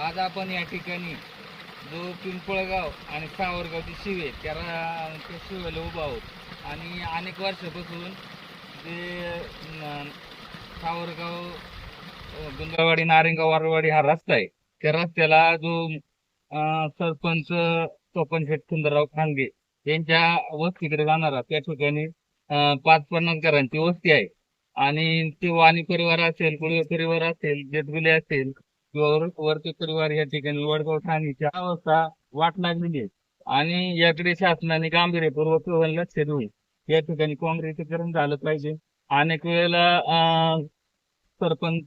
आज आपण या ठिकाणी जो पिंपळगाव आणि सावरगावची शिवे त्या शिवेला उभा आहोत आणि अनेक वर्षापासून जे सावरगाव गुंजाळवाडी नारेंगाव वारवाडी हा रस्ता आहे. त्या रस्त्याला जो सरपंच स्वपन शेठ सुंदरराव खांगे यांच्या वस्तीकडे जाणारा त्या ठिकाणी 5-50 घरांची वस्ती आहे. आणि ते वाणी परिवार असेल, कुळवे परिवार असेल, जेटगुले असेल किंवा वरती परिवार या ठिकाणी वडगाव ठाणीची अवस्था वाट लागलेली आहे. आणि याकडे शासनाने गांभीर्यपूर्वक लक्ष देऊन या ठिकाणी काँक्रिटीकरण झालं पाहिजे. अनेक वेळेला सरपंच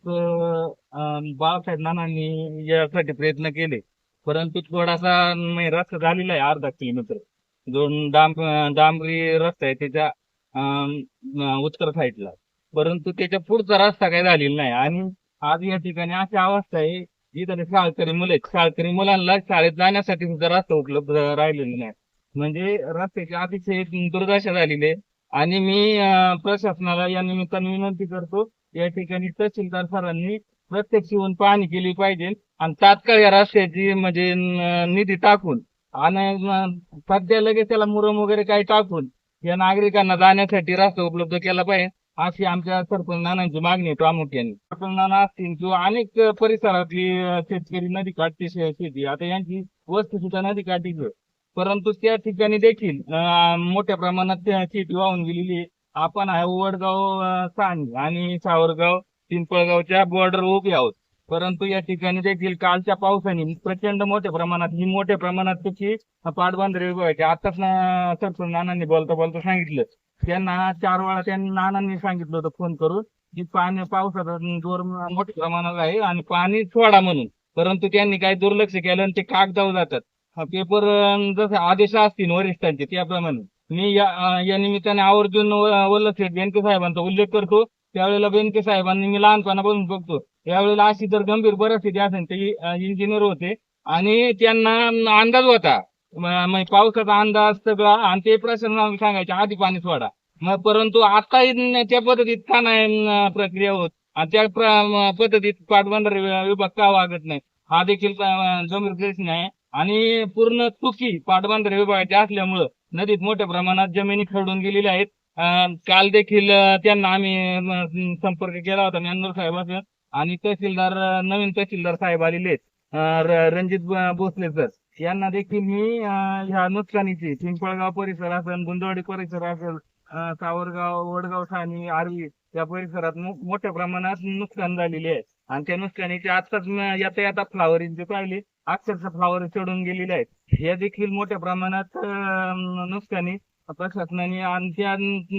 बाळासाहेब नानांनी यासाठी प्रयत्न केले, परंतु थोडासा रस्ता झालेला आहे अर्धा किलोमीटर. दोन डांबरी रस्ता आहे त्याच्या उत्तर साईडला, परंतु त्याच्या पुढचा रस्ता काही झालेला नाही. आणि आज या ठिकाणी अशी अवस्था आहे, जिथे शाळकरी मुले शाळकरी मुलांना शाळेत जाण्यासाठी सुद्धा रस्ता उपलब्ध राहिलेला नाही. म्हणजे रस्त्याची अतिशय दुर्दशा झालेली आहे. आणि मी प्रशासनाला या निमित्ताने विनंती करतो, या ठिकाणी तहसीलदार सरांनी प्रत्यक्ष येऊन पाहणी केली पाहिजे आणि तात्काळ या रस्त्याची म्हणजे निधी टाकून आणि सध्या लगेच त्याला मुरम वगैरे काही टाकून या नागरिकांना जाण्यासाठी रस्ता उपलब्ध केला पाहिजे, अशी आमच्या सरपंच नानांची मागणी आहे प्रामुख्याने. सरपंच नाना असतील किंवा अनेक परिसरातली शेतकरी नदी काठची शेती, आता यांची वस्ती सुद्धा नदी काठीच, परंतु त्या ठिकाणी देखील मोठ्या प्रमाणात शेती वाहून गेलेली आहे. आपण आहे वडगाव साणी आणि सावरगाव पिंपळगावच्या बॉर्डर उभे आहोत, परंतु या ठिकाणी देखील कालच्या पावसाने प्रचंड मोठ्या प्रमाणात त्याची पाटबंधारे व्हायची. आताच सरपंच नानांनी बोलता बोलता सांगितलं, त्यांना 4 वेळा त्यांनी नानांनी सांगितलं होतं फोन करून की पावसाचा जोर मोठ्या प्रमाणात आहे आणि पाणी सोडा म्हणून, परंतु त्यांनी काही दुर्लक्ष केलं आणि ते कागदावर जातात. पेपर जसे आदेश असतील वरिष्ठांचे त्याप्रमाणे मी या निमित्ताने आवर्जून वल्लभशेठ बेनके साहेबांचा उल्लेख करतो. त्यावेळेला बेनके साहेबांनी मी लहानपणापासून बघतो, त्यावेळेला अशी जर गंभीर परिस्थिती असेल ते इंजिनियर होते आणि त्यांना अंदाज होता, मग पावसाचा अंदाज सगळा, आणि ते प्रशासनाला सांगायचे आधी पाणी सोडा. मग परंतु आता त्या पद्धतीत का नाही प्रक्रिया होत आणि त्या पद्धतीत पाटबंधारे विभाग का वागत नाही, हा देखील गंभीर प्रश्न आहे. आणि पूर्ण चुकी पाटबंधारे विभागाची असल्यामुळं नदीत मोठ्या प्रमाणात जमिनी खरडून गेलेल्या आहेत. काल देखील त्यांना आम्ही संपर्क केला होता ज्ञानोर साहेबांचा, आणि नवीन तहसीलदार साहेब आलेले आहेत रणजित भोसले सर, यांना देखील मी ह्या नुकसानीची पिंपळगाव परिसर असेल, गुंजवाडी परिसर असेल, सावरगाव, वडगाव ठाणी, आरवी या परिसरात मोठ्या प्रमाणात नुकसान झालेले आहे. आणि त्या नुकसानीचे आत्ताच येता फ्लावरिंगचे पाहिले, अक्षरशः फ्लावर चढून गेलेले आहेत. हे देखील मोठ्या प्रमाणात नुकसानी प्रशासनाने आणि त्या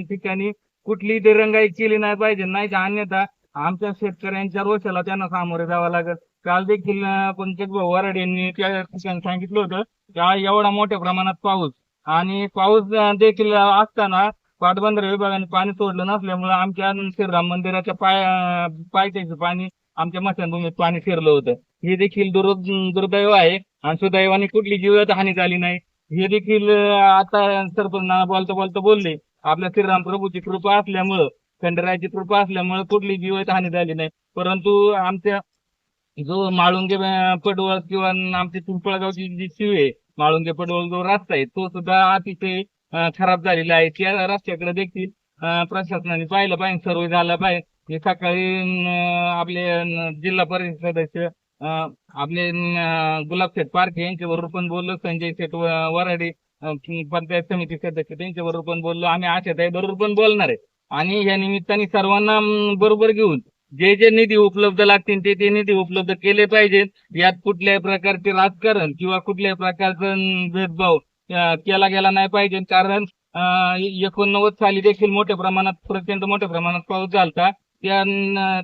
ठिकाणी कुठली दिरंगाई केली नाही पाहिजे, नाही तर अन्यथा आमच्या शेतकऱ्यांच्या रोषाला त्यांना सामोरे जावं लागेल. काल देखील पंकज वराड यांनी त्या ठिकाणी सांगितलं होतं की एवढा मोठ्या प्रमाणात पाऊस देखील असताना पाटबंधारे विभागाने पाणी सोडलं नसल्यामुळे आमच्या श्रीराम मंदिराच्या पायथ्याचं पाणी आमच्या स्मशानभूमीत पाणी फिरलं होतं. हे देखील दुर्दैव आहे आणि सुदैवाने कुठली जीवित हानी झाली नाही. हे देखील आता सरपंच बोलता बोलता बोलले, आपल्या श्रीराम प्रभूची कृपा असल्यामुळं, खंडरायाची कृपा असल्यामुळे कुठली जीवित हानी झाली नाही. परंतु आमच्या जो माळुंगे पडवळ किंवा आमच्या पिंपळगावची जी शिवे माळुंगे पडवळ जो रस्ता आहे तो सुद्धा अतिशय खराब झालेला आहे. त्या रस्त्याकडे देखील प्रशासनाने पाहिलं पाहिजे, सर्वे झाला पाहिजे. सकाळी आपले जिल्हा परिषद सदस्य आपले गुलाबशेठ पारखे यांच्याबरोबर पण बोललो, संजय शेठ वराडे पंचायत समिती सदस्य त्यांच्याबरोबर पण बोललो, आम्ही आशाताई बरोबर पण बोलणार आहे. आणि या निमित्ताने सर्वांना बरोबर घेऊन जे जे निधी उपलब्ध लागतील ते निधी उपलब्ध केले पाहिजेत. यात कुठल्याही प्रकारचे राजकारण किंवा कुठल्याही प्रकारचा भेदभाव केला गेला नाही पाहिजे. कारण 89 साली देखील प्रचंड मोठ्या प्रमाणात पाऊस झाला,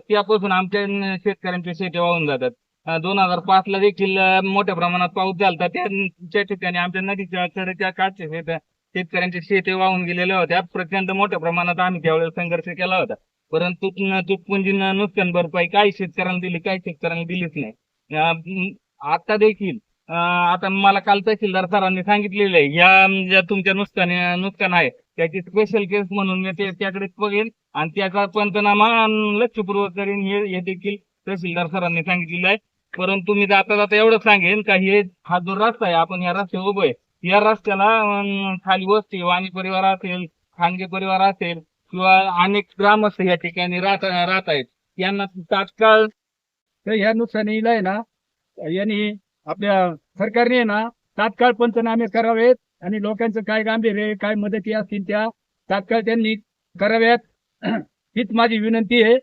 त्यापासून आमच्या शेतकऱ्यांच्या शेती वाहून जातात. 2005 ला देखील मोठ्या प्रमाणात पाऊस झाला, त्या ठिकाणी आमच्या नदीच्या कडेच्या काठच्या शेतकऱ्यांच्या शेती वाहून गेलेल्या होत्या. प्रचंड मोठ्या प्रमाणात आम्ही त्यावेळेस संघर्ष केला होता, परंतु तुटपुंजीनं नुकसान भरपाई काही शेतकऱ्यांना दिली, काही शेतकऱ्यांना दिलीच नाही. आता देखील आता मला काल तहसीलदार सरांनी सांगितलेलं आहे, या तुमच्या नुकसान आहे त्याची स्पेशल केस म्हणून मी त्याकडे बघेन आणि त्याचा पंचनामा लक्षपूर्वक करेन, हे देखील तहसीलदार सरांनी सांगितलेलं आहे. परंतु मी जाता जाता एवढं सांगेन का हा जो रस्ता आहे, आपण या रस्त्यावर उभं आहे, या रस्त्याला खाली वस्ती वाणी परिवार असेल, खानगे परिवार असेल किंवा अनेक ग्रामस्थ या ठिकाणी राहत आहेत. यांना तात्काळ तर ह्या नुकसानीला आहे ना, यांनी आपल्या सरकारने आहे ना तात्काळ पंचनामे करावेत आणि लोकांचं काय गांभीर्य काय मदती असतील त्या तात्काळ त्यांनी कराव्यात हीच माझी विनंती आहे.